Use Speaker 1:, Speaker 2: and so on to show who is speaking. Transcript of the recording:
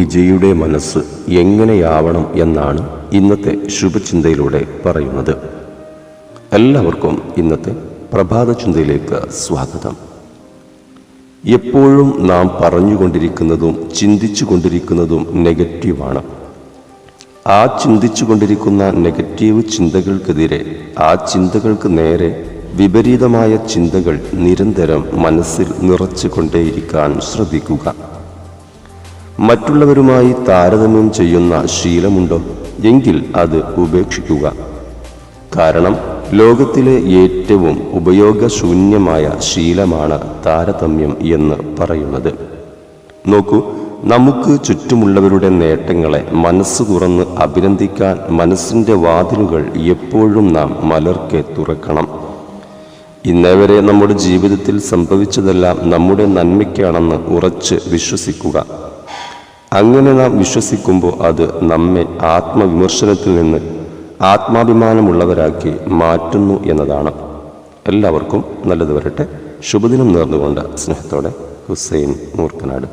Speaker 1: വിജയിയുടെ മനസ്സ് എങ്ങനെയാവണം എന്നാണ് ഇന്നത്തെ ശുഭചിന്തയിലൂടെ പറയുന്നത്. എല്ലാവർക്കും ഇന്നത്തെ പ്രഭാത ചിന്തയിലേക്ക് സ്വാഗതം. എപ്പോഴും നാം പറഞ്ഞുകൊണ്ടിരിക്കുന്നതും ചിന്തിച്ചു കൊണ്ടിരിക്കുന്നതും നെഗറ്റീവാണ്. ആ ചിന്തിച്ചു കൊണ്ടിരിക്കുന്ന നെഗറ്റീവ് ചിന്തകൾക്കെതിരെ, ആ ചിന്തകൾക്ക് നേരെ വിപരീതമായ ചിന്തകൾ നിരന്തരം മനസ്സിൽ നിറച്ചു കൊണ്ടേയിരിക്കാൻ ശ്രദ്ധിക്കുക. മറ്റുള്ളവരുമായി താരതമ്യം ചെയ്യുന്ന ശീലമുണ്ടോ എങ്കിൽ അത് ഉപേക്ഷിക്കുക. കാരണം ലോകത്തിലെ ഏറ്റവും ഉപയോഗശൂന്യമായ ശീലമാണ് താരതമ്യം എന്ന് പറയുന്നത്. നോക്കൂ, നമുക്ക് ചുറ്റുമുള്ളവരുടെ നേട്ടങ്ങളെ മനസ്സ് തുറന്ന് അഭിനന്ദിക്കാൻ മനസ്സിൻ്റെ വാതിലുകൾ എപ്പോഴും നാം മലർക്കെ തുറക്കണം. ഇന്നേവരെ നമ്മുടെ ജീവിതത്തിൽ സംഭവിച്ചതെല്ലാം നമ്മുടെ നന്മയ്ക്കാണെന്ന് ഉറച്ച് വിശ്വസിക്കുക. അങ്ങനെ നാം വിശ്വസിക്കുമ്പോൾ അത് നമ്മെ ആത്മവിമർശനത്തിൽ നിന്ന് ആത്മാഭിമാനമുള്ളവരാക്കി മാറ്റുന്നു എന്നതാണ്. എല്ലാവർക്കും നല്ലത് വരട്ടെ. ശുഭദിനം നേർന്നുകൊണ്ട് സ്നേഹത്തോടെ ഹുസൈൻ മൂർക്കനാട്.